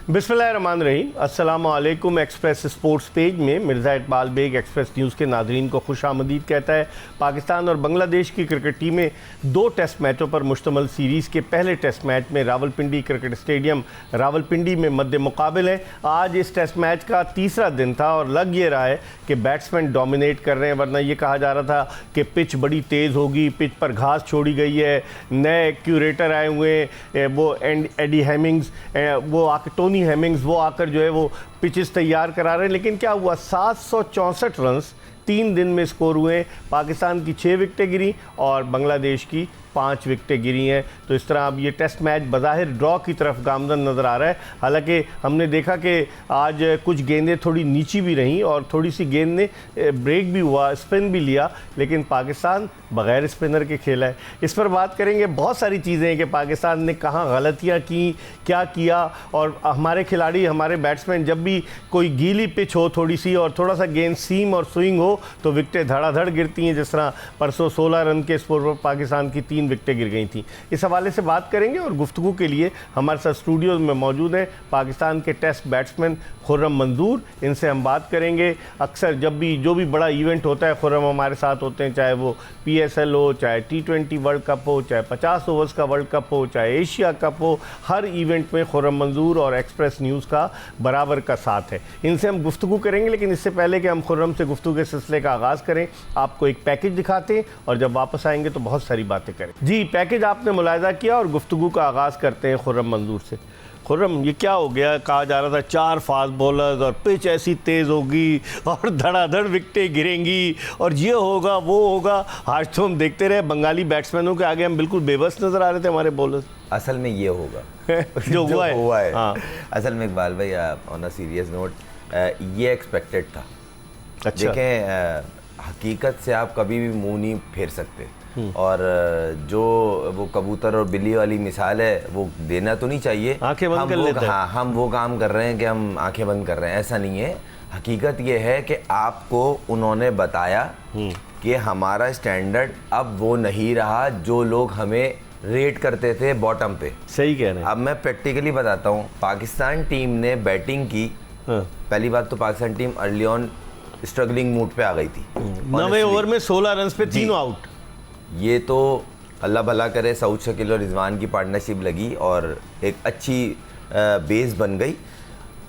बिस्मिल्लाहिर्रहमानिर्रहीम। अस्सलामु अलैकुम। एक्सप्रेस स्पोर्ट्स पेज में मिर्ज़ा इकबाल बेग एक्सप्रेस न्यूज़ के नाज़रीन को खुशामदीद कहता है। पाकिस्तान और बांग्लादेश की क्रिकेट टीमें 2 टेस्ट मैचों पर मुश्तमिल सीरीज़ के पहले टेस्ट मैच में रावलपिंडी क्रिकेट स्टेडियम रावलपिंडी में मद्दे मुकाबिल हैं। आज इस टेस्ट मैच का तीसरा दिन था और लग ये रहा है कि बैट्समैन डोमिनेट कर रहे हैं, वरना ये कहा जा रहा था कि पिच बड़ी तेज़ होगी, पिच पर घास छोड़ी गई है, नए क्यूरेटर आए हुए हैं, वो एडी हेमिंग्स, वो आके टोनी हेमिंग्स वो आकर जो है वो पिचेस तैयार करा रहे हैं। लेकिन क्या हुआ, 764 रन्स 3 दिन में स्कोर हुए। पाकिस्तान की 6 विकेटें गिरी और बांग्लादेश की 5 विकेटें गिरी हैं। तो इस तरह अब ये टेस्ट मैच बज़ाहिर ड्रॉ की तरफ गामज़न नज़र आ रहा है। हालांकि हमने देखा कि आज कुछ गेंदें थोड़ी नीची भी रहीं और थोड़ी सी गेंद ने ब्रेक भी हुआ, स्पिन भी लिया, लेकिन पाकिस्तान बग़ैर स्पिनर के खेला है। इस पर बात करेंगे। बहुत सारी चीज़ें हैं कि पाकिस्तान ने कहाँ गलतियाँ की, क्या किया, और हमारे खिलाड़ी, हमारे बैट्समैन जब भी कोई गीली पिच हो थोड़ी सी और थोड़ा सा गेंद सीम और स्विंग हो तो विकेटें धड़ाधड़ गिरती हैं। जिस तरह परसों 16 रन के स्कोर पर पाकिस्तान की 3 विकेटें गिर गई थी। इस हवाले से बात करेंगे और गुफ्तगू के लिए हमारे साथ स्टूडियो में मौजूद हैं पाकिस्तान के टेस्ट बैट्समैन खुर्रम मंजूर। इनसे हम बात करेंगे। अक्सर जब भी जो भी बड़ा इवेंट होता है खुर्रम हमारे साथ होते हैं, चाहे वो PSL हो, चाहे T20 वर्ल्ड कप हो, चाहे 50 ओवर्स का वर्ल्ड कप हो, चाहे एशिया कप हो, हर इवेंट में खुर्रम मंजूर और एक्सप्रेस न्यूज़ का बराबर का साथ है। इनसे हम गुफ्तगू करेंगे, लेकिन इससे पहले कि हम खुर्रम से गुफ्तगू के सिलसिले का आगाज़ करें, आपको एक पैकेज दिखाते हैं और जब वापस आएंगे तो बहुत सारी बातें करें। जी, पैकेज आपने मुलाहिज़ा किया और गुफ्तगू का आगाज़ करते हैं खुर्रम मंजूर से। खुर्रम, ये क्या हो गया? कहा जा रहा था 4 फास्ट बॉलर्स और पिच ऐसी तेज़ होगी और धड़ाधड़ विकेटें गिरेंगी और ये होगा वो होगा। आज तो हम देखते रहे बंगाली बैट्समैनों के आगे हम बिल्कुल बेबस नज़र आ रहे थे हमारे बॉलर्स। असल में ये होगा जो हुआ है। हाँ। असल में इकबाल भाई, ऑन अ सीरियस नोट, ये एक्सपेक्टेड था। अच्छा। देखें, हकीकत से आप कभी भी मुंह नहीं फेर सकते, और जो वो कबूतर और बिल्ली वाली मिसाल है वो देना तो नहीं चाहिए। आंखें बंद कर लेते हैं। हाँ, हम वो काम कर रहे हैं कि हम आंखें बंद कर रहे हैं, ऐसा नहीं है। हकीकत ये है कि आपको उन्होंने बताया कि हमारा स्टैंडर्ड अब वो नहीं रहा जो लोग हमें रेट करते थे बॉटम पे। सही कह रहे हैं। अब मैं प्रैक्टिकली बताता हूँ। पाकिस्तान टीम ने बैटिंग की। पहली बात तो Pakistan team early on struggling mood पे आ गई थी। 9वें ओवर में 16 रन पे 3 आउट। ये तो अल्लाह भला करे, सऊद शकील और रिजवान की पार्टनरशिप लगी और एक अच्छी बेस बन गई।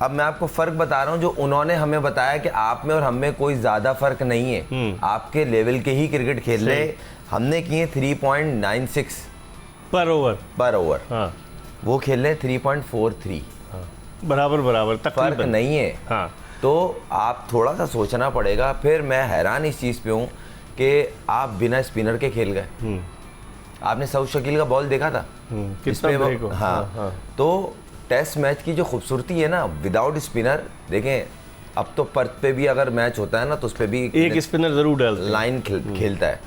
अब मैं आपको फ़र्क बता रहा हूँ, जो उन्होंने हमें बताया कि आप में और हम में कोई ज़्यादा फ़र्क नहीं है, आपके लेवल के ही क्रिकेट खेल रहे। हमने किए 3.96 पर ओवर। हाँ। वो खेल रहे 3.43। बराबर तक फ़र्क नहीं है। हाँ। तो आप थोड़ा सा सोचना पड़ेगा। फिर मैं हैरान इस चीज़ पे हूँ कि आप बिना स्पिनर के खेल गए। आपने सऊद शकील का बॉल देखा था? कितना ब्रेक हो। हाँ। तो टेस्ट मैच की जो खूबसूरती है ना, विदाउट स्पिनर, देखें अब तो पर्थ पे भी अगर मैच होता है ना तो उस पर भी एक स्पिनर जरूर डालते हैं। लाइन खेलता है।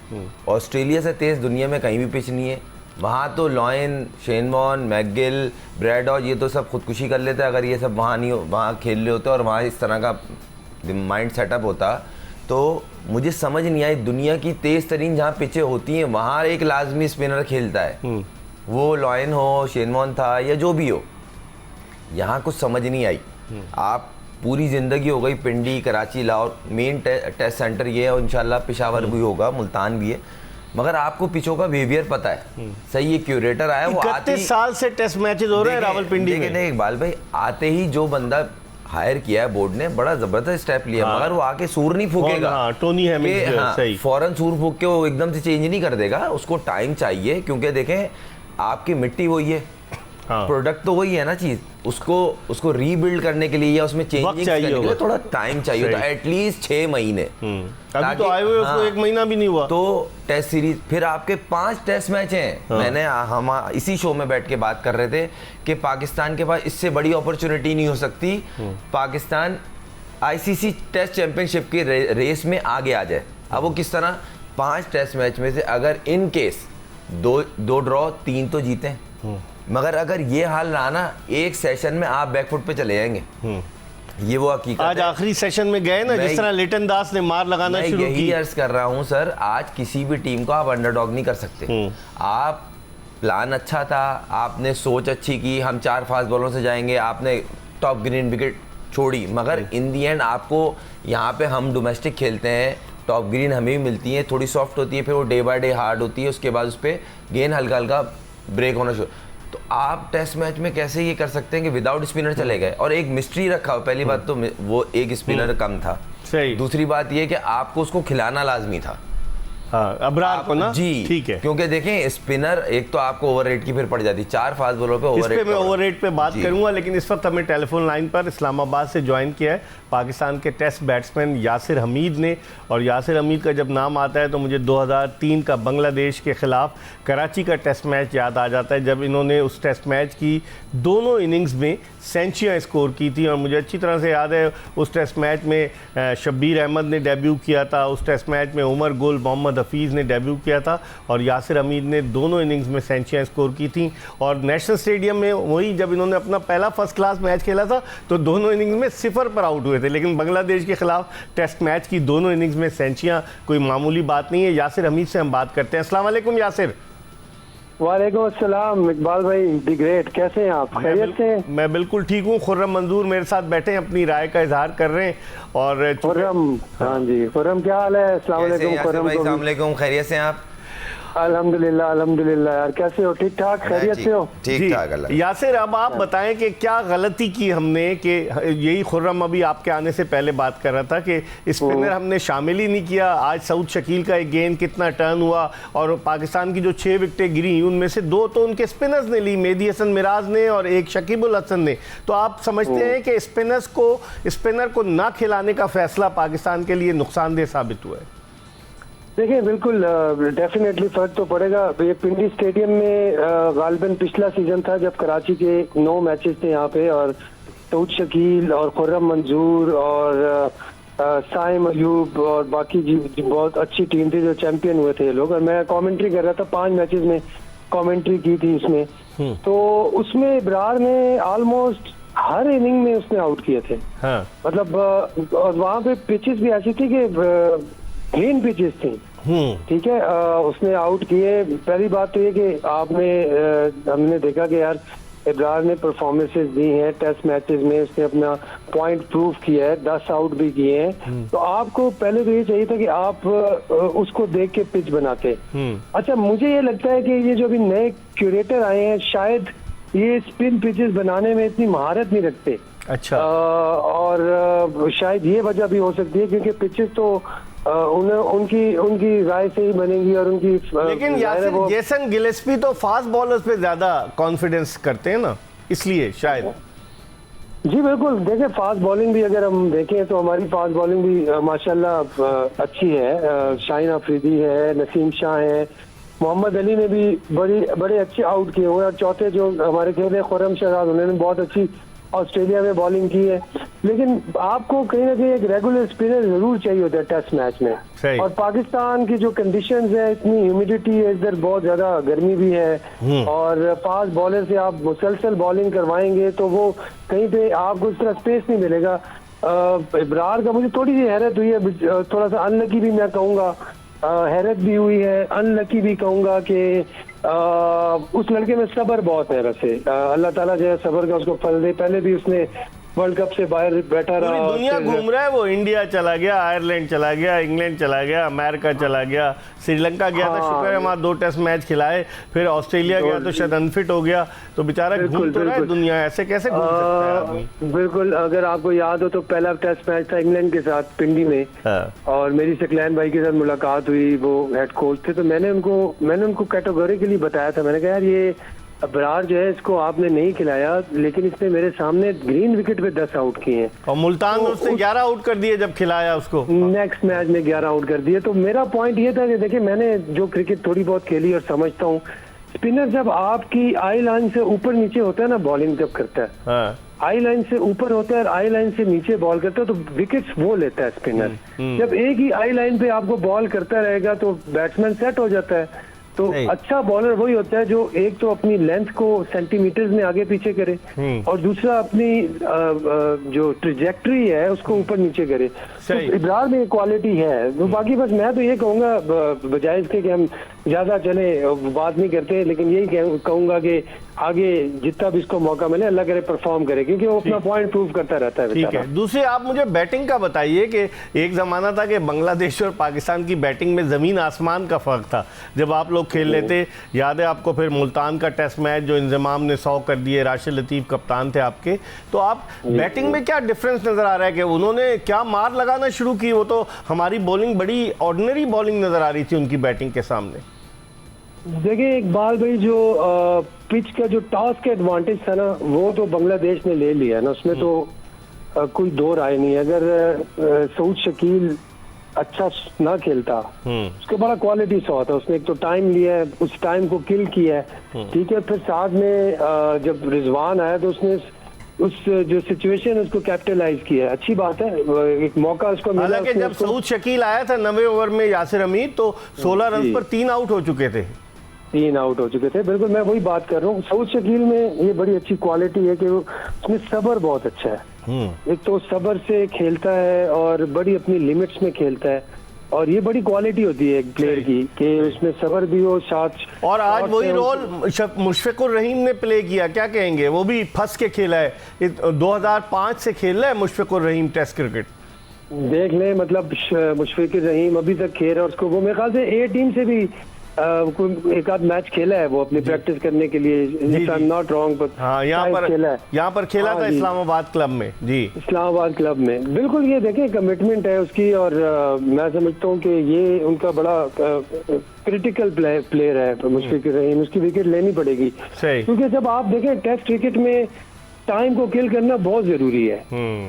ऑस्ट्रेलिया से तेज़ दुनिया में कहीं भी पिच नहीं है। वहाँ तो लॉयन, शेन वॉर्न, मैकगिल, ब्रैडॉज, ये तो सब खुदकुशी कर लेते हैं अगर ये सब वहाँ नहीं वहाँ खेल रहे होते और वहाँ इस तरह का माइंड सेटअप होता। तो मुझे समझ नहीं आई, दुनिया की तेज़ तरीन जहाँ पिचें होती हैं वहाँ एक लाजमी स्पिनर खेलता है, वो लॉयन हो, शेन वॉर्न था या जो भी हो। यहाँ कुछ समझ नहीं आई। आप पूरी ज़िंदगी हो गई Pindi, Karachi, Lahore, main test centre ये है और इंशाल्लाह पेशावर भी होगा, मुल्तान भी है, मगर आपको पिचों का बिहेवियर पता है। सही, ये क्यूरेटर आया, वो 31 साल से टेस्ट मैचेस हो रहे हैं रावलपिंडी में। देखें इकबाल भाई, आते ही जो बंदा हायर किया है बोर्ड ने, बड़ा जबरदस्त स्टेप लिया। मगर वो आके सूर नहीं फूकेगा। टोनी हेमिंग्स सही, फौरन सूर फूक के वो एकदम से चेंज नहीं कर देगा। उसको टाइम चाहिए, क्योंकि देखें आपकी मिट्टी वही है, प्रोडक्ट तो वही है ना चीज, उसको रीबिल्ड करने के लिए या उसमें चेंजिंग करने के लिए थोड़ा टाइम चाहिए होता है, एटलीस्ट 6 महीने। अभी तो आए हुए उसको 1 महीना भी नहीं हुआ। तो टेस्ट सीरीज, फिर आपके 5 टेस्ट मैच हैं। मैंने हम इसी शो में बैठ के बात कर रहे थे कि पाकिस्तान के पास इससे बड़ी अपॉर्चुनिटी नहीं हो सकती, पाकिस्तान ICC टेस्ट चैंपियनशिप की रेस में आगे आ जाए। अब वो किस तरह, 5 टेस्ट मैच में से अगर इन केस 2 ड्रॉ 3 तो जीते, मगर अगर ये हाल रहा ना, एक सेशन में आप बैकफुट पे चले जाएंगे। ये वो हकीकत आज आखिरी सेशन में गए ना, जिस तरह लिटन दास ने मार लगाना शुरू की। यही अर्ज कर रहा हूँ सर, आज किसी भी टीम को आप अंडरडॉग नहीं कर सकते। आप प्लान अच्छा था, आपने सोच अच्छी की, हम 4 फास्ट बॉलों से जाएंगे, आपने टॉप ग्रीन विकेट छोड़ी, मगर इन दी एंड आपको यहाँ पे हम डोमेस्टिक खेलते हैं, टॉप ग्रीन हमें भी मिलती है, थोड़ी सॉफ्ट होती है, फिर वो डे बाय डे हार्ड होती है, उसके बाद उस पर गेंद हल्का हल्का ब्रेक होना शुरू। तो आप टेस्ट मैच में कैसे ये कर सकते हैं कि विदाउट स्पिनर चले गए, और एक मिस्ट्री रखा हो। पहली बात तो वो एक स्पिनर कम था, सही। दूसरी बात ये कि आपको उसको खिलाना लाजमी था। हाँ, अबरार को ना, जी ठीक है, क्योंकि देखें स्पिनर एक तो आपको ओवररेट की फिर पड़ जाती, 4 फास्ट बॉलर पे इस पे ओवररेट। मैं ओवररेट पे बात करूंगा, लेकिन इस वक्त हमें टेलीफोन लाइन पर इस्लामाबाद से ज्वाइन किया है पाकिस्तान के टेस्ट बैट्समैन यासिर हमीद ने। और यासिर हमीद का जब नाम आता है तो मुझे 2003 का बांग्लादेश के खिलाफ कराची का टेस्ट मैच याद आ जाता है, जब इन्होंने उस टेस्ट मैच की दोनों इनिंग्स में सेंचुरियाँ स्कोर की थी। और मुझे अच्छी तरह से याद है उस टेस्ट मैच में शब्बीर अहमद ने डेब्यू किया था, उस टेस्ट मैच में उमर गुल, मोहम्मद हफीज़ ने डेब्यू किया था, और यासिर हमीद ने दोनों इनिंग्स में सेंचुरियाँ स्कोर की थी। और नेशनल स्टेडियम में वही जब इन्होंने अपना पहला फर्स्ट क्लास मैच खेला था तो दोनों इनिंग्स में 0 पर आउट हुए थे, लेकिन बांग्लादेश के खिलाफ टेस्ट मैच की दोनों इनिंग्स में सेंचुरियाँ कोई मामूली बात नहीं है। यासिर हमीद से हम बात करते हैं। अस्सलाम वालेकुम यासिर। वालेकुम अस्सलाम इकबाल भाई, दी ग्रेट, कैसे हैं आप? खैरियत से? मैं बिल्कुल ठीक हूँ। खुर्रम मंजूर मेरे साथ बैठे हैं, अपनी राय का इजहार कर रहे हैं। और खुर्रम, हाँ जी खुर्रम, क्या हाल है? अस्सलाम वालेकुम खुर्रम। अस्सलाम वालेकुम, खैरियत से हैं आप? अल्हम्दुलिल्लाह अल्हम्दुलिल्लाह यार, कैसे हो? ठीक ठाक, खैरियत से हो? ठीक ठाक अल्लाह। यासिर, अब आप बताएं कि क्या गलती की हमने कि यही खुर्रम अभी आपके आने से पहले बात कर रहा था कि स्पिनर हमने शामिल ही नहीं किया। आज सऊद शकील का एक गेंद कितना टर्न हुआ, और पाकिस्तान की जो 6 विकेटें गिरी उनमें से 2 तो उनके स्पिनर्स ने ली, मेहदी हसन मिराज ने और एक शकीबुल हसन ने। तो आप समझते हैं कि स्पिनर को ना खिलाने का फैसला पाकिस्तान के लिए नुकसानदेह साबित हुआ है? देखिए बिल्कुल डेफिनेटली फर्क तो पड़ेगा। ये पिंडी स्टेडियम में गालिबन पिछला सीजन था जब कराची के 9 मैचेस थे यहाँ पे, और सऊद शकील और खुर्रम मंजूर और साइम अयूब और बाकी जी बहुत अच्छी टीम थी जो चैंपियन हुए थे ये लोग। और मैं कमेंट्री कर रहा था, 5 मैचेस में कमेंट्री की थी इसमें। तो उसमें इब्रार ने ऑलमोस्ट हर इनिंग में उसने आउट किए थे। हाँ। मतलब और वहाँ पे पिचेस भी ऐसी थी कि ग्रीन पिचेस थी, ठीक है, उसने आउट किए। पहली बात तो ये कि हमने देखा कि यार इब्रार ने परफॉर्मेंसेस दी हैं टेस्ट मैचेस में, उसने अपना पॉइंट प्रूव किया है, 10 आउट भी किए हैं। तो आपको पहले तो ये चाहिए था कि आप उसको देख के पिच बनाते। अच्छा, मुझे ये लगता है कि ये जो अभी नए क्यूरेटर आए हैं शायद ये स्पिन पिचेस बनाने में इतनी महारत नहीं रखते। अच्छा। और शायद ये वजह भी हो सकती है क्योंकि पिचेस तो उनकी राय से ही बनेंगी और उनकी। लेकिन यासिर, जेसन गिलेस्पी तो फास्ट बॉलर्स पे ज्यादा कॉन्फिडेंस करते हैं ना, इसलिए शायद। जी बिल्कुल, देखें फास्ट बॉलिंग भी अगर हम देखें तो हमारी फास्ट बॉलिंग भी माशाल्लाह अच्छी है। शाहीन अफरीदी है, नसीम शाह है, मोहम्मद अली ने भी बड़े अच्छे आउट किए हुए, और चौथे जो हमारे खेल हैं खुर्रम शहजाद, उन्होंने बहुत अच्छी ऑस्ट्रेलिया में बॉलिंग की है। लेकिन आपको कहीं ना कहीं एक रेगुलर स्पिनर जरूर चाहिए होता है टेस्ट मैच में। और पाकिस्तान की जो कंडीशंस है, इतनी ह्यूमिडिटी है इधर, बहुत ज्यादा गर्मी भी है, और फास्ट बॉलर से आप मुसलसल बॉलिंग करवाएंगे तो वो कहीं पे आपको इस तरह स्पेस नहीं मिलेगा। इब्रार का मुझे थोड़ी सी हैरत हुई है, थोड़ा सा अनलकी भी मैं कहूँगा, हैरत भी हुई है, अनलकी भी कहूँगा कि उस लड़के में सब्र बहुत है। वैसे अल्लाह ताला जो है सब्र का उसको फल दे। पहले भी उसने वर्ल्ड कप से बाहर बैठा रहा, पूरी दुनिया घूम रहा है वो, इंडिया चला गया, आयरलैंड चला गया, इंग्लैंड चला गया, अमेरिका चला गया, श्रीलंका गया था, शुक्र है वहाँ 2 टेस्ट मैच खिलाए, फिर ऑस्ट्रेलिया गया तो शायद अनफिट हो गया। तो बेचारा घूम तो रहा है दुनिया, ऐसे कैसे घूम सकता है आदमी? बिल्कुल, अगर आपको याद हो तो पहला टेस्ट मैच था इंग्लैंड के साथ पिंडी में। और मेरी सकलैन भाई के साथ मुलाकात हुई, वो हेड कोच थे, तो मैंने उनको कैटेगोरिकली बताया था, मैंने कहा यार ये अबरार जो है इसको आपने नहीं खिलाया, लेकिन इसने मेरे सामने ग्रीन विकेट पे 10 आउट किए हैं, और मुल्तान में उसने 11 आउट कर दिए जब खिलाया उसको, नेक्स्ट मैच में 11 आउट कर दिए। तो मेरा पॉइंट ये था कि देखिए मैंने जो क्रिकेट थोड़ी बहुत खेली और समझता हूँ, स्पिनर जब आपकी आई लाइन से ऊपर नीचे होता है ना, बॉलिंग जब करता है, आई लाइन से ऊपर होता है और आई लाइन से नीचे बॉल करता है, तो विकेट्स वो लेता है स्पिनर। जब एक ही आई लाइन पे आपको बॉल करता रहेगा तो बैट्समैन सेट हो जाता है। तो सही। अच्छा बॉलर वही होता है जो एक तो अपनी लेंथ को सेंटीमीटर्स में आगे पीछे करे और दूसरा अपनी जो ट्रिजेक्टरी है उसको ऊपर नीचे करे। तो सही। इब्रार में क्वालिटी है। तो बाकी बस मैं तो ये कहूंगा बजाय इसके कि हम ज्यादा चले बात नहीं करते, लेकिन यही कहूंगा कि आगे जितना भी इसको मौका मिले अल्लाह करे परफॉर्म करे, क्योंकि वो अपना पॉइंट प्रूव करता रहता है ठीक बेचारा। है। दूसरे आप मुझे बैटिंग का बताइए कि एक ज़माना था कि बांग्लादेश और पाकिस्तान की बैटिंग में ज़मीन आसमान का फ़र्क था जब आप लोग खेल लेते। याद है आपको फिर मुल्तान का टेस्ट मैच जो इंजमाम ने 100 कर दिए, राशिद लतीफ़ कप्तान थे आपके। तो आप बैटिंग में क्या डिफरेंस नज़र आ रहा है कि उन्होंने क्या मार लगाना शुरू की? वो तो हमारी बॉलिंग बड़ी ऑर्डिनरी बॉलिंग नज़र आ रही थी उनकी बैटिंग के सामने। देखिए इकबाल भाई, जो पिच का जो टॉस का एडवांटेज था ना वो तो बांग्लादेश ने ले लिया ना, उसमें तो कोई दो राय नहीं। अगर सऊद शकील अच्छा ना खेलता, उसके बड़ा क्वालिटी सौ था, उसने एक तो टाइम लिया है, उस टाइम को किल किया है, ठीक है। फिर साथ में जब रिजवान आया तो उसने उस जो सिचुएशन उसको कैपिटलाइज किया, अच्छी बात है, एक मौका उसको मिला। हालांकि जब सऊद शकील आया था 90 ओवर में यासिर हमीद तो 16 रन पर 3 आउट हो चुके थे। 3 आउट हो चुके थे, बिल्कुल मैं वही बात कर रहा हूँ। सऊद शकील में ये बड़ी अच्छी क्वालिटी है कि उसमें सब्र बहुत अच्छा है। एक तो सब्र से खेलता है और बड़ी अपनी लिमिट्स में खेलता है, और ये बड़ी क्वालिटी होती है एक प्लेयर की कि उसमें सब्र भी हो साथ। और आज वही रोल मुशफिकुर रहीम ने प्ले किया, क्या कहेंगे? वो भी फंस के खेला है, 2005 से खेल रहा है मुशफिकुर रहीम टेस्ट क्रिकेट। देख लें, मतलब मुशफिकुर रहीम अभी तक खेल रहा है, उसको वो मेरे ख्याल से ए टीम से भी एक आध मैच खेला है वो अपनी प्रैक्टिस करने के लिए, if I am not wrong. हाँ, यहाँ पर खेला था इस्लामाबाद क्लब में। जी, इस्लामाबाद क्लब में, बिल्कुल। ये देखें कमिटमेंट है उसकी, और मैं समझता हूँ कि ये उनका बड़ा क्रिटिकल प्लेयर है मुशफिकुर रहीम, उसकी विकेट लेनी पड़ेगी, क्योंकि जब आप देखें टेस्ट क्रिकेट में टाइम को किल करना बहुत जरूरी है।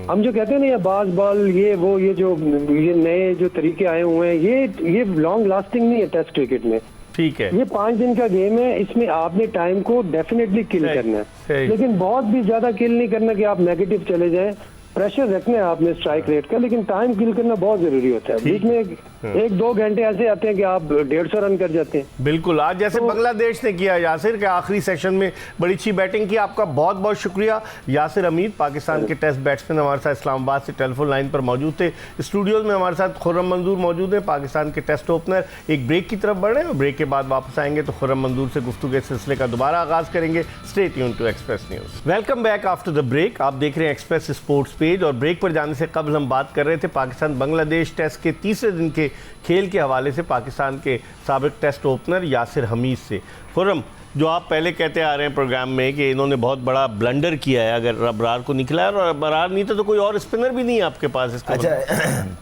हम जो कहते हैं ना ये बाज बॉल ये वो ये नए जो तरीके आए हुए हैं, ये लॉन्ग लास्टिंग नहीं है टेस्ट क्रिकेट में। ठीक है, ये 5 दिन का गेम है, इसमें आपने टाइम को डेफिनेटली किल करना है, लेकिन बहुत भी ज्यादा किल नहीं करना कि आप नेगेटिव चले जाएं। प्रेशर रखना है आपने स्ट्राइक रेट का, लेकिन टाइम किल करना बहुत जरूरी होता है। बीच में एक दो घंटे ऐसे आते हैं कि आप 150 रन कर जाते हैं। बिल्कुल, आज जैसे बांग्लादेश ने किया यासिर के आखिरी सेशन में बड़ी अच्छी बैटिंग की। आपका बहुत बहुत शुक्रिया यासिर हमीद, पाकिस्तान के टेस्ट बैट्समैन हमारे साथ इस्लामाबाद से टेलीफोन लाइन पर मौजूद थे। स्टूडियोज में हमारे साथ खुर्रम मंजूर मौजूद हैं, पाकिस्तान के टेस्ट ओपनर। एक ब्रेक की तरफ बढ़ रहे हैं और ब्रेक के बाद वापस आएंगे तो खुर्रम मंजूर से गुफ्तगू के सिलसिले का दोबारा आगाज करेंगे। Stay tune to Express news. Welcome back after the break. आप देख रहे हैं एक्सप्रेस स्पोर्ट्स पेज, और ब्रेक पर जाने से कबल हम बात कर रहे थे पाकिस्तान बांग्लादेश टेस्ट के तीसरे दिन के खेल के हवाले से पाकिस्तान के साबिक टेस्ट ओपनर यासिर हमीद से। खुर्रम, जो आप पहले कहते आ रहे हैं प्रोग्राम में कि इन्होंने बहुत बड़ा ब्लंडर किया है, अगर अबरार को निकला है, और अबरार नहीं था तो कोई और स्पिनर भी नहीं है आपके पास इसका। अच्छा,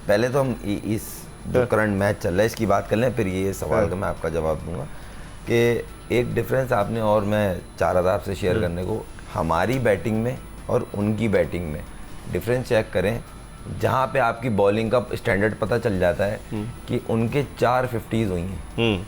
पहले तो हम इस जो करंट मैच चल रहा है इसकी बात कर लें, फिर ये सवाल का मैं आपका जवाब दूंगा कि एक डिफरेंस आपने और मैं चाह रहा था आपसे शेयर करने को, हमारी बैटिंग में और उनकी बैटिंग में डिफरेंस चेक करें, जहाँ पे आपकी बॉलिंग का स्टैंडर्ड पता चल जाता है कि उनके 4 50s हुई हैं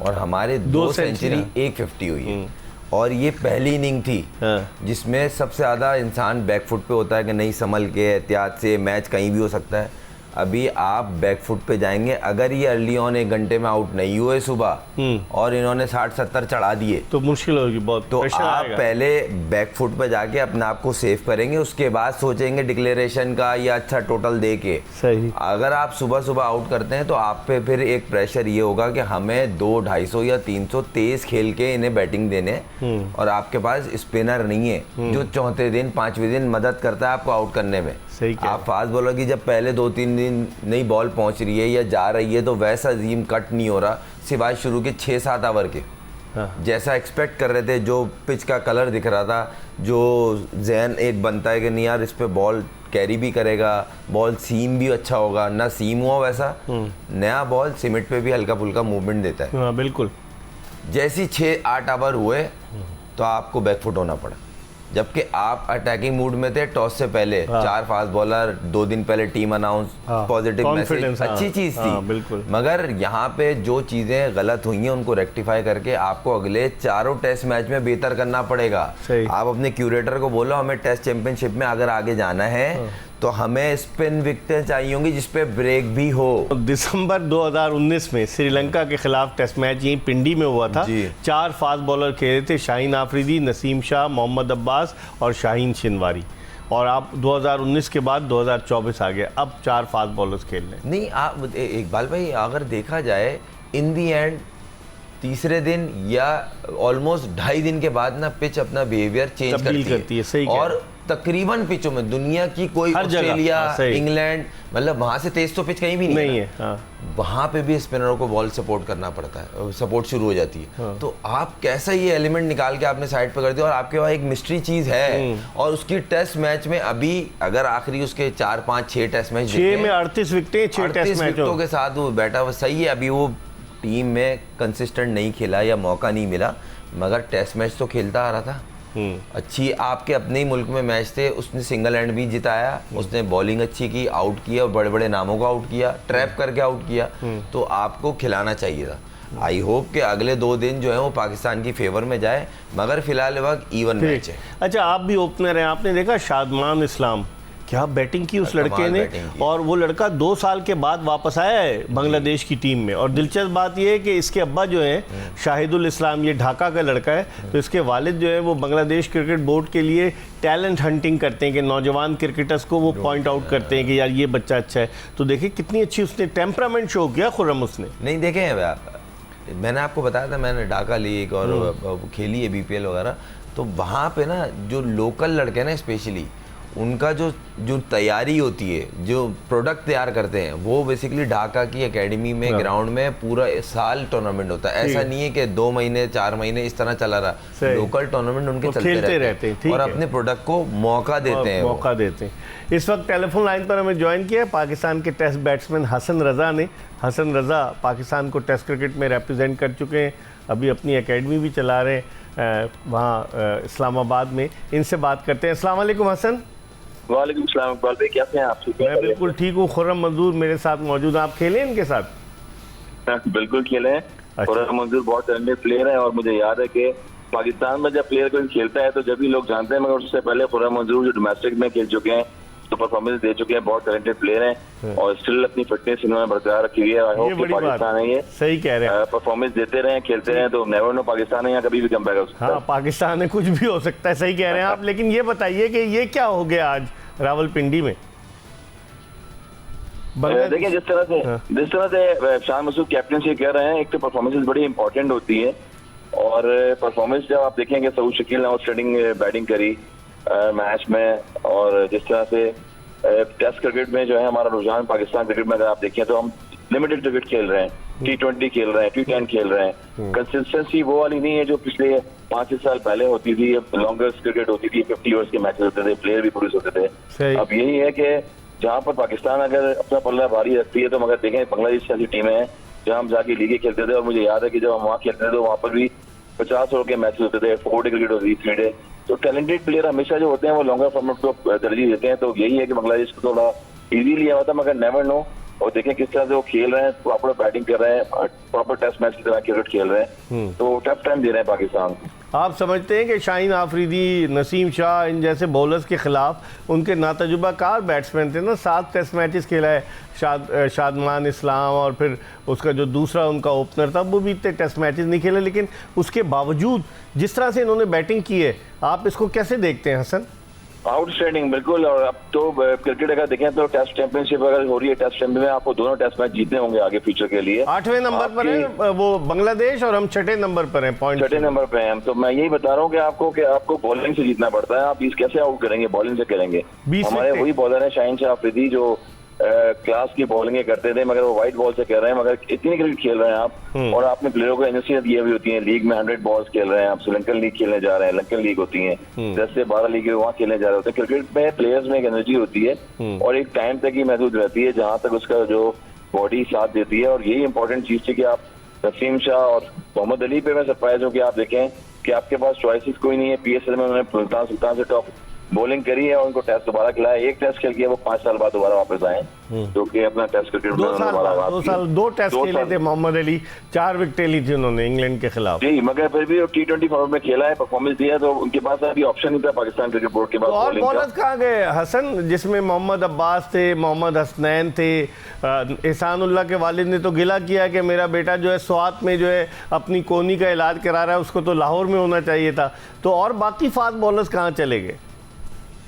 और हमारे 2 सेंचुरी 1 50 हुई है। और ये पहली इनिंग थी जिसमें सबसे ज़्यादा इंसान बैकफुट पे होता है कि नहीं संभल के एहतियात से, मैच कहीं भी हो सकता है। अभी आप बैकफुट पे जाएंगे, अगर ये अर्ली ऑन 1 घंटे में आउट नहीं हुए सुबह और इन्होंने 60-70 चढ़ा दिए तो मुश्किल होगी बहुत। तो आप पहले बैकफुट पे जाके अपने आप को सेव करेंगे, उसके बाद सोचेंगे डिक्लेरेशन का या अच्छा टोटल दे के। सही। अगर आप सुबह सुबह आउट करते हैं तो आप पे फिर एक प्रेशर ये होगा कि हमें 200-250 या 300 तेज खेल के इन्हें बैटिंग देने, और आपके पास स्पिनर नहीं है जो चौथे दिन 5वें दिन मदद करता है आपको आउट करने में। आप फास्ट बॉलर की जब पहले 2-3 दिन नई बॉल पहुंच रही है या जा रही है तो वैसा अजीम कट नहीं हो रहा, सिवाय शुरू के 6-7 ओवर के। जैसा एक्सपेक्ट कर रहे थे, जो पिच का कलर दिख रहा था, जो जहन एक बनता है कि नहीं यार इस पे बॉल कैरी भी करेगा, बॉल सीम भी अच्छा होगा, ना सीम हुआ वैसा। नया बॉल सिमिट पे भी हल्का फुल्का मूवमेंट देता है। बिल्कुल। जैसी 6-8 ओवर हुए तो आपको बैकफुट होना पड़ा, जबकि आप अटैकिंग मूड में थे टॉस से पहले। 4 फास्ट बॉलर, 2 दिन पहले टीम अनाउंस, पॉजिटिव मैसेज, अच्छी चीज थी। बिल्कुल। मगर यहाँ पे जो चीजें गलत हुई हैं उनको रेक्टिफाई करके आपको अगले 4 टेस्ट मैच में बेहतर करना पड़ेगा। आप अपने क्यूरेटर को बोलो हमें टेस्ट चैंपियनशिप में अगर आगे जाना है तो हमें स्पिन विकेटें चाहिए होंगी जिसपे ब्रेक भी हो। दिसंबर 2019 में श्रीलंका के खिलाफ टेस्ट मैच यहीं पिंडी में हुआ था। जी। 4 फास्ट बॉलर खेले थे, शाहीन आफरीदी, नसीम शाह, मोहम्मद अब्बास और शाहीन शिनवारी। और आप 2019 के बाद 2024 आ गए, अब 4 फास्ट बॉलर्स खेल रहे हैं। नहीं, आप इकबाल भाई अगर देखा जाए इन दी एंड तीसरे दिन या ऑलमोस्ट 2.5 दिन के बाद ना पिच अपना बिहेवियर चेंज तब्दील करती है, सही कह रहे हैं। और तकरीबन पिचों में दुनिया की कोई हर जगह, ऑस्ट्रेलिया, हाँ, सही। इंग्लैंड, मतलब वहां से तेज तो पिच कहीं भी नहीं है। हाँ। वहां पे भी स्पिनरों को बॉल सपोर्ट करना पड़ता है, सपोर्ट शुरू हो जाती है। हाँ। तो आप कैसा ये एलिमेंट निकाल के आपने साइड पे कर दिया और आपके पास एक मिस्ट्री चीज है। और उसकी टेस्ट मैच में अभी अगर आखिरी उसके 4, 5, 6 टेस्ट मैच 6 में 38 विकेटें 6 टेस्ट विकेटों के साथ वो बैठा हुआ सही है। अभी वो टीम में कंसिस्टेंट नहीं खेला या मौका नहीं मिला, मगर टेस्ट मैच तो खेलता आ रहा था। अच्छी आपके अपने ही मुल्क में मैच थे, उसने सिंगल हैंड भी जिताया, उसने बॉलिंग अच्छी की, आउट किया और बड़े बड़े नामों को आउट किया, ट्रैप करके आउट किया। तो आपको खिलाना चाहिए था। आई होप कि अगले 2 दिन जो है वो पाकिस्तान की फेवर में जाए, मगर फिलहाल वक्त इवन मैच है। अच्छा, आप भी ओपनर हैं, आपने देखा शादमान इस्लाम क्या बैटिंग की उस लड़के ने, और वो लड़का 2 साल के बाद वापस आया है बांग्लादेश की टीम में। और दिलचस्प बात ये है कि इसके अब्बा जो हैं शाहिदुल इस्लाम, ये ढाका का लड़का है, तो इसके वालिद जो है वो बांग्लादेश क्रिकेट बोर्ड के लिए टैलेंट हंटिंग करते हैं कि नौजवान क्रिकेटर्स को वो पॉइंट आउट करते हैं कि यार ये बच्चा अच्छा है। तो देखिए कितनी अच्छी उसने टेम्परामेंट शो किया खुर्रम उसने। नहीं देखे मैंने आपको बताया था, मैंने ढाका लीग और खेली है BPL वगैरह, तो वहाँ पे ना जो लोकल लड़के ना स्पेशली उनका जो तैयारी होती है, जो प्रोडक्ट तैयार करते हैं, वो बेसिकली ढाका की एकेडमी में ग्राउंड में पूरा साल टूर्नामेंट होता है। ऐसा नहीं है कि 2 महीने 4 महीने इस तरह चला रहा, लोकल टूर्नामेंट उनके चलते रहते हैं और अपने प्रोडक्ट को मौका देते हैं। इस वक्त टेलीफोन लाइन पर हमें ज्वाइन किया पाकिस्तान के टेस्ट बैट्समैन हसन रज़ा ने। हसन रज़ा पाकिस्तान को टेस्ट क्रिकेट में रिप्रेजेंट कर चुके हैं, अभी अपनी एकेडमी भी चला रहे हैं वहाँ इस्लामाबाद में। इनसे बात करते हैं। अस्सलाम वालेकुम हसन। वालेकुम सलाम इकबाल भाई, कैसे हैं आप? मैं बिल्कुल ठीक हूँ। खुर्रम मंजूर मेरे साथ मौजूद, आप खेले इनके साथ? बिल्कुल खेले हैं। अच्छा। खुर्रम मंजूर बहुत टैलेंटेड प्लेयर है और मुझे याद है कि पाकिस्तान में जब प्लेयर कोई खेलता है तो जब भी लोग जानते हैं, मगर उससे पहले खुर्रम मंजूर जो डोमेस्टिक में खेल चुके हैं, तो परफॉर्मेंस दे चुके हैं, बहुत टैलेंटेड प्लेयर हैं और स्टिल अपनी फिटनेस इन्होंने बरकरार रखी हुई है। आई होप कि पाकिस्तान है ये सही कह रहे हैं, परफॉर्मेंस देते रहे, खेलते रहे, तो नेवर नो पाकिस्तान है यहाँ कभी भी कम बैक हो सकता है। हाँ, पाकिस्तान में कुछ भी हो सकता है, सही कह रहे हैं आप। लेकिन ये बताइए कि ये क्या हो गया आज रावलपिंडी में? देखिए जिस तरह से शान मसूद कैप्टनसी कह रहे हैं, एक तो परफॉर्मेंस बड़ी इंपॉर्टेंट होती है और परफॉर्मेंस जब आप देखेंगे सऊद शकील ने आउटस्टैंडिंग बैटिंग करी मैच में, और जिस तरह से टेस्ट क्रिकेट में जो है हमारा रुझान पाकिस्तान क्रिकेट में अगर आप देखें तो हम लिमिटेड क्रिकेट खेल रहे हैं, T20 खेल रहे हैं, T10 खेल रहे हैं। कंसिस्टेंसी वो वाली नहीं है जो पिछले 5-6 साल पहले होती थी। लॉन्गेस्ट क्रिकेट होती थी, 50 ओवर्स के मैचेस होते थे, प्लेयर भी प्रोड्यूस होते थे। अब यही है कि जहाँ पर पाकिस्तान अगर अपना पल्ला भारी रखती है, तो मगर देखें बांग्लादेश जैसी टीमें हैं जहाँ हम जाके लीगे खेलते थे, और मुझे याद है कि जब हम वहाँ खेलते थे तो वहाँ पर भी 50 ओवर के मैचेस होते थे, 4 डे क्रिकेट होती थी, 3 डे। तो टैलेंटेड प्लेयर हमेशा जो होते हैं वो लॉन्गर फॉर्मेट को तरजीह देते हैं। तो यही है कि बांग्लादेश को थोड़ा इजी लिया हुआ था, मगर नेवर नो। और देखें किस तरह से वो खेल रहे हैं, प्रॉपर बैटिंग कर रहे हैं, प्रॉपर टेस्ट मैच की तरह क्रिकेट खेल रहे हैं, तो टफ टाइम दे रहे हैं पाकिस्तान को। आप समझते हैं कि शाहीन आफरीदी, नसीम शाह, इन जैसे बॉलर्स के खिलाफ उनके नातजुर्बाकार बैट्समैन थे ना, 7 टेस्ट मैचेस खेला है शादमान इस्लाम, और फिर उसका जो दूसरा उनका ओपनर था वो भी इतने टेस्ट मैचेस नहीं खेले, लेकिन उसके बावजूद जिस तरह से इन्होंने बैटिंग की है, आप इसको कैसे देखते हैं हसन? आउटस्टैंडिंग बिल्कुल। और अब तो क्रिकेट अगर देखें तो टेस्ट चैंपियनशिप अगर हो रही है, टेस्ट चैंपियन में आपको दोनों टेस्ट मैच जीतने होंगे आगे फ्यूचर के लिए। 8वें नंबर पर है वो बांग्लादेश और हम 6ठे नंबर पर हैं, पॉइंट 6ठे नंबर पे हैं। तो मैं यही बता रहा हूँ कि आपको बॉलिंग से जीतना पड़ता है। आप 20 कैसे आउट करेंगे? बॉलिंग से करेंगे। हमारे वही बॉलर है शाहीन शाह आफरीदी जो क्लास की बॉलिंग करते थे, मगर वो वाइट बॉल से कर रहे हैं, मगर इतनी क्रिकेट खेल रहे हैं आप, और आपने प्लेयरों को एनओसी दी हुई होती है। लीग में 100 बॉल्स खेल रहे हैं आप, श्रीलंकन लीग खेलने जा रहे हैं, लंकन लीग होती है, 10 से 12 लीग वहाँ खेलने जा रहे होते हैं। क्रिकेट में प्लेयर्स में एक एनर्जी होती है और एक टाइम तक ही महसूस रहती है जहाँ तक उसका जो बॉडी साथ देती है। और यही इंपॉर्टेंट चीज थी कि आप नसीम शाह और मोहम्मद अली पे मैं सरप्राइज हूँ कि आप देखें कि आपके पास चॉइसेस कोई नहीं है। PSL में उन्होंने सुल्तान से टॉप बॉलिंग करी है और उनको टेस्ट दोबारा खिलाया। एक टेस्ट खेल के वो 5 साल बाद दोबारा वापस आए, जो कि अपना टेस्ट क्रिकेट में दो टेस्ट खेले थे मोहम्मद अली, 4 विकेटें ली थी उन्होंने इंग्लैंड के खिलाफ। जी, मगर फिर भी T20 फॉर्मेट में खेला है, परफॉर्मेस दिया, तो उनके पास अभी ऑप्शन नहीं था पाकिस्तान क्रिकेट बोर्ड के पास। और बॉलर्स कहाँ गए हसन, जिसमें मोहम्मद अब्बास थे, मोहम्मद हसनैन थे, एहसानुल्लाह के वालिद ने तो गिला किया कि मेरा बेटा जो है स्वात में जो है अपनी कोहनी का इलाज करा रहा है, उसको तो लाहौर में होना चाहिए था। तो और बाकी फास्ट बॉलर्स कहाँ चले गए?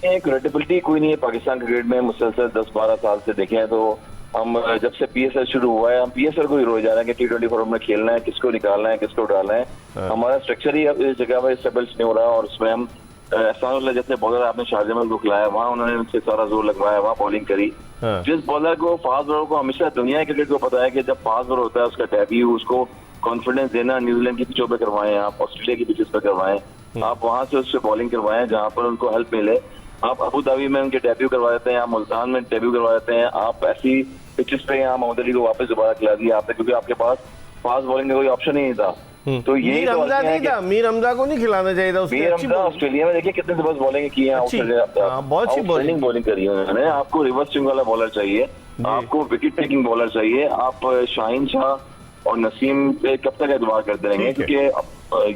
क्रेडिबिलिटी कोई नहीं है पाकिस्तान क्रिकेट में मुसलसल 10-12 साल से देखें हैं, तो हम जब से PSL शुरू हुआ है हम PSL को ही रोज जा रहे हैं कि T20 फॉर्मेट में खेलना है, किसको निकालना है, किसको डालना है। हमारा स्ट्रक्चर ही अब इस जगह पर स्टेबल नहीं हो रहा है, और उसमें हम एहसानुल्लाह जैसे बॉलर आपने शाहजमल को खिलाया, वहाँ उन्होंने उनसे सारा जोर लगवाया, वहाँ बॉलिंग करी। जिस बॉलर को फास्ट बॉलर को हमेशा दुनिया क्रिकेट को पता है कि जब फास्ट बॉलर होता है उसका डेब्यू, उसको कॉन्फिडेंस देना, न्यूजीलैंड की पिचों पे करवाएं आप, ऑस्ट्रेलिया की पिचेस पे करवाएं आप, वहां से उससे बॉलिंग करवाएं जहां पर उनको हेल्प मिले। आप अबू धाबी में उनके डेब्यू करवा देते हैं, आप मुल्तान में डेब्यू करवा देते हैं, आप ऐसी पिचेस पे यहाँ मोहम्मद अली को वापस दोबारा खिला दिया आपने, क्योंकि आपके पास फास्ट बॉलिंग का कोई ऑप्शन ही नहीं था। तो यही मीर हमजा नहीं था, मीर हमजा को नहीं खिलाना चाहिए था। मीर हमजा ऑस्ट्रेलिया में देखिए कितने जबरदस्त बॉलिंग की है, बहुत अच्छी बॉलिंग करी है उन्होंने। आपको रिवर्स स्विंग वाला बॉलर चाहिए, आपको विकेट टेकिंग बॉलर चाहिए, आप शाहीन शाह और नसीम पे कब तक एतबार करते रहेंगे, क्योंकि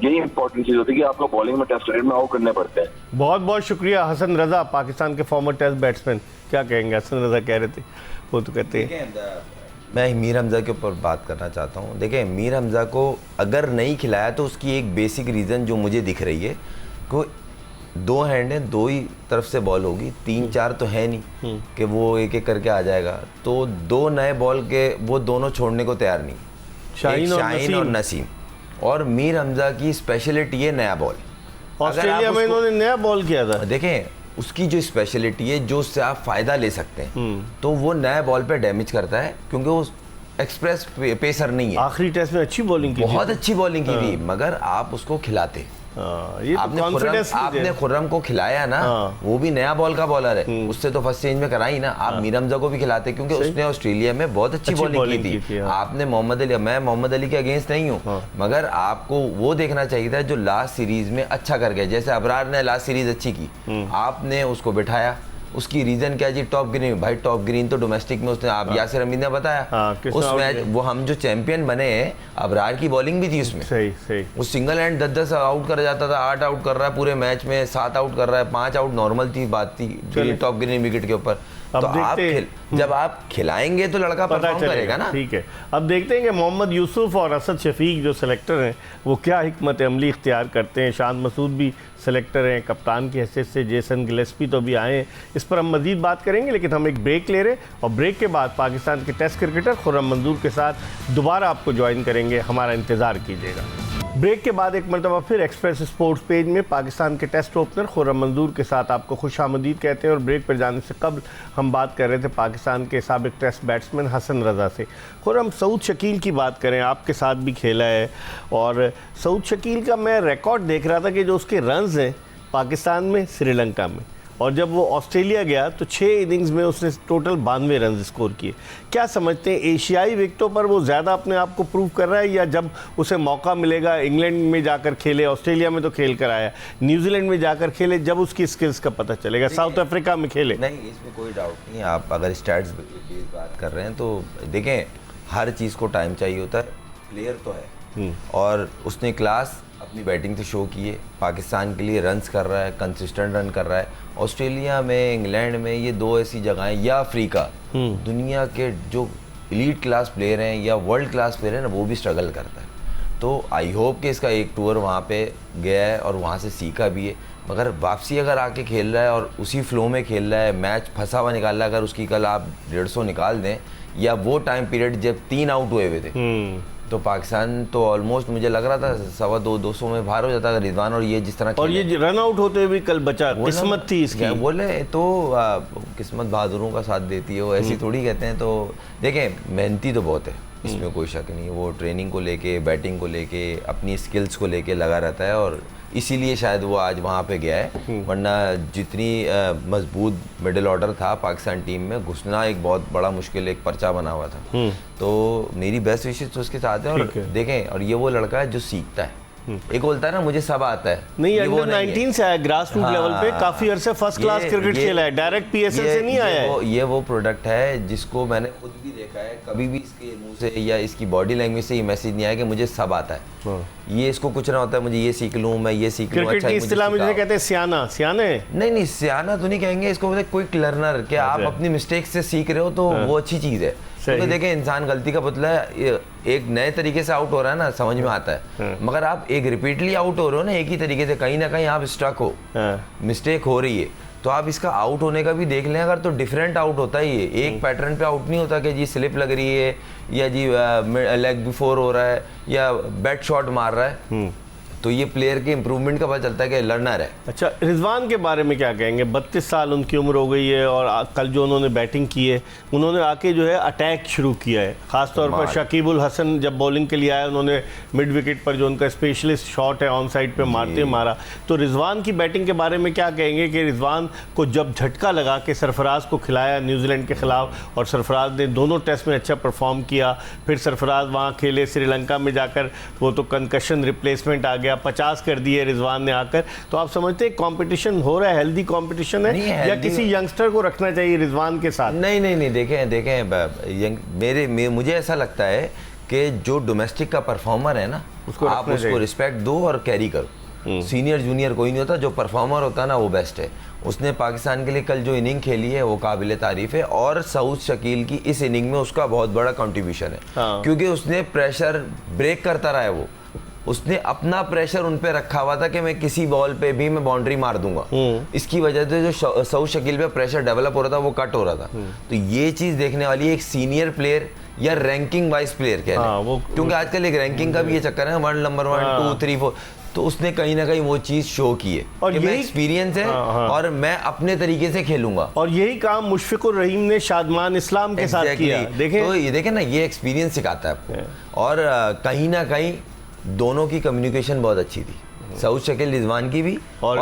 यही इंपॉर्टेंट चीज होती है कि आपको बॉलिंग में टेस्ट क्रिकेट में आउट करने पड़ते हैं। बहुत बहुत शुक्रिया हसन रजा, पाकिस्तान के फॉर्मर टेस्ट बैट्समैन। क्या कहेंगे, हसन रजा कह रहे थे, वो तो कहते हैं। मैं मीर हमजा के ऊपर बात करना चाहता हूँ। देखिए, मीर हमजा को अगर नहीं खिलाया तो उसकी एक बेसिक रीज़न जो मुझे दिख रही है, को 2 हैंड है, 2 ही तरफ से बॉल होगी, 3-4 तो है नहीं कि वो एक एक करके आ जाएगा। तो 2 नए बॉल के वो दोनों छोड़ने को तैयार नहीं, शाहीन और नसीम। और मीर हमजा की स्पेशलिटी है नया बॉल। ऑस्ट्रेलिया में इन्होंने नया बॉल किया था। देखें, उसकी जो स्पेशलिटी है, जो उससे आप फ़ायदा ले सकते हैं, तो वो नए बॉल पे डैमेज करता है, क्योंकि वो एक्सप्रेस पेसर नहीं है। आखिरी टेस्ट में अच्छी बॉलिंग की, बहुत अच्छी बॉलिंग की थी, मगर आप उसको खिलाते। ये आपने खुर्रम को खिलाया ना, वो भी नया बॉल का बॉलर है, उससे तो फर्स्ट चेंज में कराई ना। आप मीर हमजा को भी खिलाते, क्योंकि उसने ऑस्ट्रेलिया में बहुत अच्छी बॉलिंग की थी। आपने मोहम्मद अली, मैं मोहम्मद अली के अगेंस्ट नहीं हूँ, मगर आपको वो देखना चाहिए था जो लास्ट सीरीज में अच्छा कर गया। जैसे अबरार ने लास्ट सीरीज अच्छी की, आपने उसको बिठाया। उसकी रीजन क्या जी? Top Green. भाई टॉप ग्रीन तो डोमेस्टिक में उसने, आप यासिर हमीद ने बताया उस मैच, वो हम जो चैंपियन बने हैं, अबरार की बॉलिंग भी थी उसमें। सही। वो सिंगल हैंड 10-10 आउट कर जाता था, 8 आउट कर रहा है पूरे मैच में, 7 आउट कर रहा है, 5 आउट नॉर्मल थी, बात थी टॉप ग्रीन विकेट के ऊपर। तो आप जब आप खिलाएंगे तो लड़का परफॉर्म करेगा ना। ठीक है, अब देखते हैं कि मोहम्मद यूसुफ और असद शफीक जो सेलेक्टर हैं वो क्या हिकमत अमली इख्तियार करते हैं। शान मसूद भी सेलेक्टर हैं, कप्तान की हैसियत से जेसन गिलेस्पी तो भी आए हैं। इस पर हम मज़ीद बात करेंगे, लेकिन हम एक ब्रेक ले रहे हैं, और ब्रेक के बाद पाकिस्तान के टेस्ट क्रिकेटर खुर्रम मंजूर के साथ दोबारा आपको ज्वाइन करेंगे। हमारा इंतज़ार कीजिएगा। ब्रेक के बाद एक मरतबा फिर एक्सप्रेस स्पोर्ट्स पेज में पाकिस्तान के टेस्ट ओपनर खुर्रम मंजूर के साथ आपको खुशामदीद कहते हैं। और ब्रेक पर जाने से कबल हम बात कर रहे थे पाकिस्तान के साबिक टेस्ट बैट्समैन हसन रजा से। खुर्रम, सऊद शकील की बात करें, आपके साथ भी खेला है, और सऊद शकील का मैं रिकॉर्ड देख रहा था कि जो उसके रन्स हैं पाकिस्तान में, श्रीलंका में, और जब वो ऑस्ट्रेलिया गया तो 6 इनिंग्स में उसने टोटल 92 रन स्कोर किए। क्या समझते हैं, एशियाई विकेटों पर वो ज़्यादा अपने आप को प्रूव कर रहा है, या जब उसे मौका मिलेगा इंग्लैंड में जाकर खेले, ऑस्ट्रेलिया में तो खेल कर आया, न्यूजीलैंड में जाकर खेले, जब उसकी स्किल्स का पता चलेगा, साउथ अफ्रीका में खेले? नहीं, इसमें कोई डाउट नहीं। आप अगर स्टैट्स की बात कर रहे हैं तो देखें, हर चीज़ को टाइम चाहिए होता है। प्लेयर तो है, और उसने क्लास अपनी बैटिंग से शो की है, पाकिस्तान के लिए रन्स कर रहा है, कंसिस्टेंट रन कर रहा है। ऑस्ट्रेलिया में, इंग्लैंड में, ये 2 ऐसी जगहें, या अफ्रीका, दुनिया के जो एलीट क्लास प्लेयर हैं या वर्ल्ड क्लास प्लेयर हैं ना, वो भी स्ट्रगल करता है। तो आई होप कि इसका एक टूर वहाँ पे गया है और वहाँ से सीखा भी है। मगर वापसी अगर आके खेल रहा है और उसी फ्लो में खेल रहा है, मैच फंसा हुआ निकाल रहा है, अगर उसकी कल आप 150 निकाल दें, या वो टाइम पीरियड जब 3 आउट हुए हुए थे, तो पाकिस्तान तो ऑलमोस्ट मुझे लग रहा था 250 में बाहर हो जाता है रिजवान। और ये जिस तरह, और ये रन आउट होते हुए भी कल बचा, किस्मत थी इसकी। बोले तो किस्मत बहादुरों का साथ देती है, वो ऐसी थोड़ी कहते हैं। तो देखें, मेहनती तो बहुत है, इसमें कोई शक नहीं। वो ट्रेनिंग को लेके, बैटिंग को लेके, अपनी स्किल्स को लेके लगा रहता है, और इसीलिए शायद वो आज वहाँ पे गया है। वरना जितनी मजबूत मिडिल ऑर्डर था पाकिस्तान टीम में, घुसना एक बहुत बड़ा मुश्किल, एक पर्चा बना हुआ था। तो मेरी बेस्ट विशेष तो उसके साथ है। और देखें, और ये वो लड़का है जो सीखता है। एक बोलता है ना मुझे सब आता है, नहीं, ये वो अंडर नहीं है। 19 से आया, ग्रास रूट लेवल पे हाँ, काफी अरसे फर्स्ट क्लास क्रिकेट खेला है, डायरेक्ट पीएसएल से नहीं आया है। ये वो प्रोडक्ट है जिसको मैंने खुद भी देखा है, कभी भी इसके मुंह से या इसकी बॉडी लैंग्वेज से ये मैसेज नहीं आया कि मुझे सब आता है। ये इसको कुछ ना होता है मुझे ये सीख लूं, मैं ये सीख लूं, क्रिकेट अच्छा की मुझे इस्तिलाह में सिखाओ। जिसे कहते हैं सियाना, सियाने। नहीं सियाना तो नहीं कहेंगे इसको, बोलते क्विक लर्नर, कि आप अपनी मिस्टेक से सीख रहे हो तो वो अच्छी चीज है। क्योंकि देखें इंसान गलती का पुतला है, एक नए तरीके से आउट हो रहा है ना, समझ में आता है, मगर आप एक रिपीटली आउट हो रहे हो ना एक ही तरीके से, कहीं ना कहीं आप स्टक हो, मिस्टेक हो रही है, तो आप इसका आउट होने का भी देख लें अगर, तो डिफरेंट आउट होता ही है, एक पैटर्न पे आउट नहीं होता कि जी स्लिप लग रही है या जी लेग बिफोर हो रहा है या बैट शॉट मार रहा है, तो ये प्लेयर के इंप्रूवमेंट का पता चलता है कि लर्नर है। अच्छा, रिजवान के बारे में क्या कहेंगे? 32 साल उनकी उम्र हो गई है और कल जो उन्होंने बैटिंग की है, उन्होंने आके जो है अटैक शुरू किया है, खासतौर पर शकीबुल हसन जब बॉलिंग के लिए आया, उन्होंने मिड विकेट पर जो उनका स्पेशलिस्ट शॉट है ऑन साइड पे मारते मारा। तो रिजवान की बैटिंग के बारे में क्या कहेंगे कि रिजवान को जब झटका लगा के सरफराज को खिलाया न्यूजीलैंड के खिलाफ, और सरफराज ने दोनों टेस्ट में अच्छा परफॉर्म किया, फिर सरफराज वहाँ खेले श्रीलंका में जाकर, वो तो कंकशन रिप्लेसमेंट आ गया, 50 कर दिए रिजवान ने आकर, तो आप समझते हैं कंपटीशन हो रहा है, हेल्दी कंपटीशन है या किसी यंगस्टर को रखना चाहिए रिजवान के साथ? नहीं देखें मुझे ऐसा लगता है कि जो डोमेस्टिक का परफॉर्मर है ना, आप उसको रिस्पेक्ट दो और कैरी करो। सीनियर जूनियर कोई नहीं होता, जो परफॉर्मर होता है ना वो बेस्ट है। उसने पाकिस्तान के लिए कल जो इनिंग खेली है वो काबिल तारीफ है, और सऊद शकील की इस इनिंग में उसका बहुत बड़ा कंट्रीब्यूशन है। क्योंकि उसने प्रेशर ब्रेक करता रहा है, उसने अपना प्रेशर उन पे रखा हुआ था कि मैं किसी बॉल पे भी मैं बाउंड्री मार दूंगा। इसकी वजह से जो सऊद शकील पे प्रेशर डेवलप हो रहा था वो कट हो रहा था। तो ये चीज देखने वाली है एक सीनियर प्लेयर या रैंकिंग वाइज प्लेयर कह लें, क्योंकि आजकल एक रैंकिंग का भी ये चक्कर है, वर्ल्ड नंबर 1 2 3 4, तो उसने कहीं ना कहीं वो चीज शो की है और कि मैं एक्सपीरियंस है और मैं अपने तरीके से खेलूंगा। और यही काम मुशफिकुर रहीम ने शादमान इस्लाम के साथ किया। देखें तो ये देखें ना, ये एक्सपीरियंस सिखाता है आपको, और कहीं ना कहीं दोनों की कम्युनिकेशन बहुत अच्छी थी, सऊद शकील रिजवान की भी और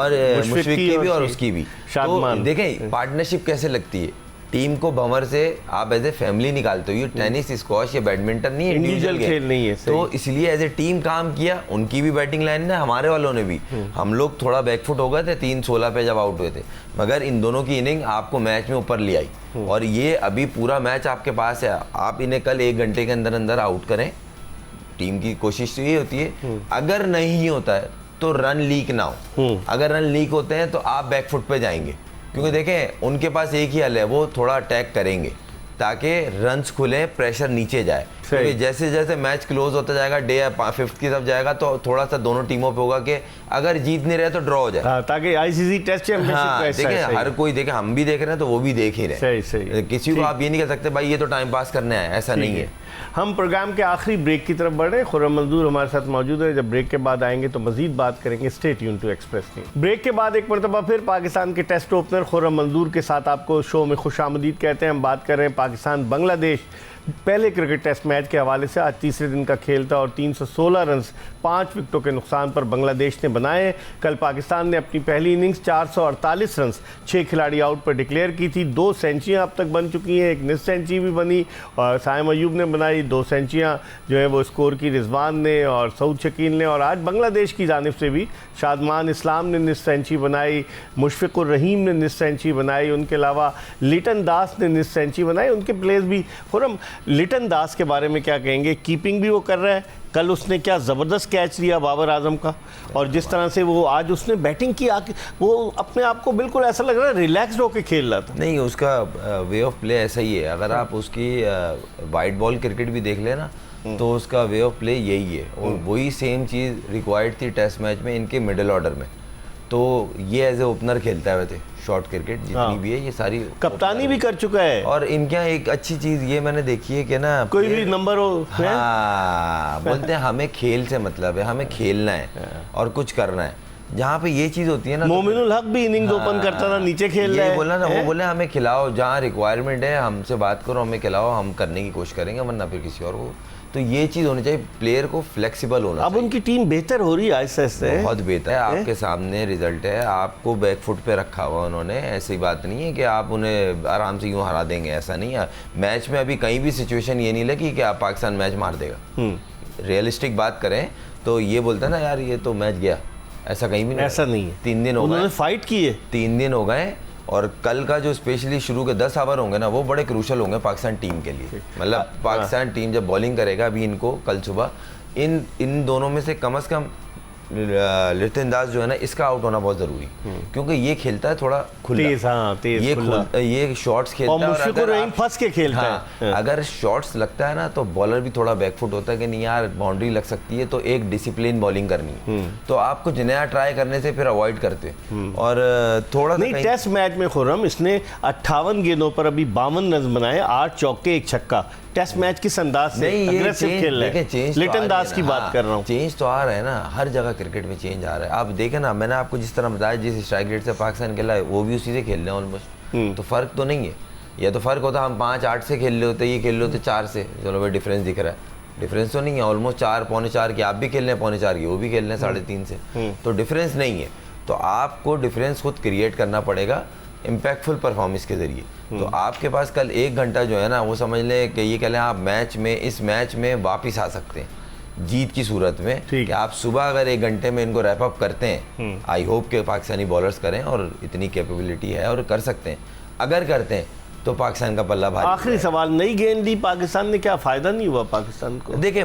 मुशफिक की भी और उसकी भी। तो देखें पार्टनरशिप कैसे लगती है, टीम को भंवर से आप एज ए फैमिली निकालते हो। ये टेनिस, स्क्वॉश या बैडमिंटन नहीं है, इंडिविजुअल खेल नहीं है, तो इसलिए एज ए टीम काम किया। उनकी भी बैटिंग लाइन है, हमारे वालों ने भी, हम लोग थोड़ा बैकफुट हो गए थे 3-16 पे जब आउट हुए थे, मगर इन दोनों की इनिंग आपको मैच में ऊपर ले आई, और ये अभी पूरा मैच आपके पास है, आप इन्हें कल 1 घंटे के अंदर अंदर आउट करें। टीम की कोशिश तो ये होती है, अगर नहीं होता है तो रन लीक ना हो, अगर रन लीक होते हैं तो आप बैकफुट पे जाएंगे, क्योंकि देखें उनके पास एक ही हल है, वो थोड़ा अटैक करेंगे ताकि रन्स खुले, प्रेशर नीचे जाए। क्योंकि जैसे जैसे मैच क्लोज होता जाएगा, डे 5th की तरफ जाएगा, तो थोड़ा सा दोनों टीमों पे होगा कि अगर जीत नहीं रहे तो ड्रॉ हो जाए, ताकि आईसीसी टेस्ट चैंपियनशिप देखें हर कोई देखे, हम भी देख रहे हैं तो वो भी देख ही रहे हैं। किसी को आप ये नहीं कह सकते भाई ये तो टाइम पास करने आए, ऐसा नहीं है। हम प्रोग्राम के आखिरी ब्रेक की तरफ बढ़ रहे हैं। खुर्रम मंजूर हमारे साथ मौजूद है। जब ब्रेक के बाद आएंगे तो मजीद बात करेंगे। Stay tune to Express news. Break के बाद एक मरतबा फिर पाकिस्तान के टेस्ट ओपनर खुर्रम मंजूर के साथ आपको शो में खुशामदीद कहते हैं। हम बात कर रहे हैं पाकिस्तान बांग्लादेश पहले क्रिकेट टेस्ट मैच के हवाले से। आज तीसरे दिन का खेल था और 316 रन 5 विकेटों के नुकसान पर बांग्लादेश ने बनाए। कल पाकिस्तान ने अपनी पहली इनिंग्स 448 रन 6 खिलाड़ी आउट पर डिक्लेयर की थी। 2 सेंचुरियाँ अब तक बन चुकी हैं, एक मिस सेंचुरी भी बनी और साइम अयूब ने बनाई। 2 सेंचुरियाँ जो है वो स्कोर की रिजवान ने और सऊद शकील ने, और आज बांग्लादेश की जानिब से भी शादमान इस्लाम ने निस सेंचुरी बनाई, मुशफिकुर रहीम ने निस सेंचुरी बनाई, उनके अलावा लिटन दास ने निस सेंचुरी बनाई। उनके प्लेयर्स भी। खुर्रम, लिटन दास के बारे में क्या कहेंगे? कीपिंग भी वो कर रहा है, कल उसने क्या ज़बरदस्त कैच लिया बाबर आजम का, और जिस तरह से वो आज उसने बैटिंग की, वो अपने आप को बिल्कुल ऐसा लग रहा है रिलैक्स्ड होकर खेल रहा था। नहीं, उसका वे ऑफ प्ले ऐसा ही है। अगर आप उसकी वाइट बॉल क्रिकेट भी देख लेना तो उसका वे ऑफ प्ले यही है, और वही सेम चीज़ रिक्वायर्ड थी टेस्ट मैच में इनके मिडिल ऑर्डर में। तो ये एज ए ओपनर खेलता है वैसे शॉर्ट क्रिकेट जितनी भी है, ये सारी कप्तानी भी कर चुका है। और इनके यहाँ एक अच्छी चीज़ ये मैंने देखी है कि ना कोई भी नंबर हो, बोलते हैं हमें खेल से मतलब है, हमें खेलना है और कुछ करना है। जहाँ पे ये चीज़ होती है ना, मोमिनुल हक भी इनिंग्स ओपन करता था, नीचे खेल रहा है, बोला ना, वो बोले हमें खिलाओ, जहाँ रिक्वायरमेंट है हमसे बात करो, हमें खिलाओ, हम करने की कोशिश करेंगे, वरना फिर किसी और को। तो ये चीज़ होनी चाहिए, प्लेयर को फ्लेक्सिबल होना चाहिए। अब उनकी टीम बेहतर हो रही है आहिस्ते आहिस्ते, बहुत बेहतर है। आपके सामने रिजल्ट है, आपको बैकफुट पे रखा हुआ उन्होंने। ऐसी बात नहीं है कि आप उन्हें आराम से यूँ हरा देंगे, ऐसा नहीं है। मैच में अभी कहीं भी सिचुएशन ये नहीं लगी कि आप पाकिस्तान मैच मार देगा। रियलिस्टिक बात करें तो ये बोलता है ना यार ये तो मैच गया, ऐसा कहीं भी नहीं, ऐसा नहीं है। 3 दिन हो उन्होंने गए, फाइट की है। 3 दिन हो गए, और कल का जो स्पेशली शुरू के 10 ओवर होंगे ना वो बड़े क्रूशल होंगे पाकिस्तान टीम के लिए। मतलब पाकिस्तान टीम जब बॉलिंग करेगा अभी इनको कल सुबह, इन दोनों में से कम लिटनदास जो है ना इसका आउट होना बहुत जरूरी, क्योंकि ये खेलता है थोड़ा खुला, तेज, हाँ, तेज, ये शॉट्स खेलता है, और मुश्किल रहीम फंस के खेलता है। अगर शॉट्स लगता है ना तो बॉलर भी थोड़ा बैकफुट होता है कि नहीं यार बाउंड्री लग सकती है, तो एक डिसिप्लिन बॉलिंग करनी है, तो आप कुछ नया ट्राई करने से फिर अवॉइड करते और थोड़ा नहीं। टेस्ट मैच में खुर्रम इसने 58 गेंदों पर अभी 52 रन बनाए, 8 चौके 1 छक्का। टेस्ट मैच किस अंदाज से अग्रेसिव खेल रहे हैं। लिटन दास की बात कर रहा हूँ। चेंज तो आ रहा है ना, हर जगह क्रिकेट में चेंज आ रहा है। आप देखें ना, मैंने आपको जिस तरह बताया जिस स्ट्राइक रेट से पाकिस्तान खेला है वो भी उसी से खेल रहे हैं ऑलमोस्ट, तो फर्क तो नहीं है। या तो फर्क होता हम 5-8 से खेल रहे होते, ये खेल रहे होते 4 से, चलो भाई डिफरेंस दिख रहा है, डिफरेंस तो नहीं है। ऑलमोस्ट 4 पौने 4 की आप भी खेल रहे हैं, पौने 4 की वो भी खेल रहे हैं, 3.5 से, तो डिफरेंस नहीं है। तो आपको डिफरेंस खुद क्रिएट करना पड़ेगा इम्पैक्टफुल परफॉर्मेंस के जरिए। तो आपके पास कल 1 घंटा जो है ना वो समझ लें कि ये कह लें आप इस मैच में वापस आ सकते हैं जीत की सूरत में, कि आप सुबह अगर 1 घंटे में इनको रैप अप करते हैं, आई होप के पाकिस्तानी बॉलर्स करें, और इतनी कैपेबिलिटी है और कर सकते हैं, अगर करते हैं तो पाकिस्तान का पल्ला भारी। आखिरी सवाल, नई गेंद दी पाकिस्तान ने, क्या फायदा नहीं हुआ पाकिस्तान को? देखिए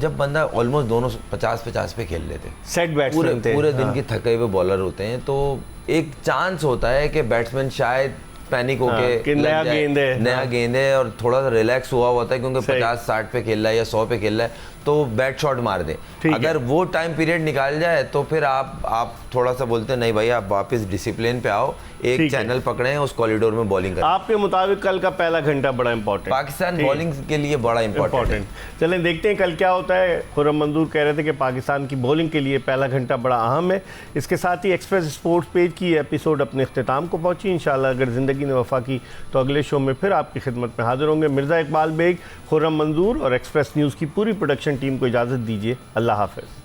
जब बंदा ऑलमोस्ट दोनों 50-50 पे खेल लेते, सेट बैट्समैन थे, पूरे दिन के थके हुए बॉलर होते हैं, तो एक चांस होता है कि बैट्समैन शायद पैनिक होके नया गेंद है और थोड़ा सा रिलैक्स हुआ होता है क्योंकि 50-60 पे खेल रहा है या 100 पे खेल रहा है, तो बैट शॉट मार दे। अगर वो टाइम पीरियड निकाल जाए तो फिर आप थोड़ा सा बोलते हैं नहीं भाई आप वापस डिसिप्लिन पे आओ, एक चैनल पकड़े उस कॉरिडोर में बॉलिंग करें। आपके मुताबिक कल का पहला घंटा बड़ा इंपॉर्टेंट, पाकिस्तान बॉलिंग के लिए बड़ा इंपॉर्टेंट। चलें देखते हैं कल क्या होता है। खुर्रम मंजूर कह रहे थे कि पाकिस्तान की बॉलिंग के लिए पहला घंटा बड़ा अहम है। इसके साथ ही एक्सप्रेस स्पोर्ट्स पेज की एपिसोड अपने इख्तिताम को पहुंची। इंशाल्लाह अगर ज़िंदगी ने वफा की तो अगले शो में फिर आपकी खिदमत में हाजिर होंगे। मिर्ज़ा इकबाल बेग, खुर्रम मंजूर और एक्सप्रेस न्यूज़ की पूरी प्रोडक्शन टीम को इजाज़त दीजिए। अल्लाह हाफ़िज़।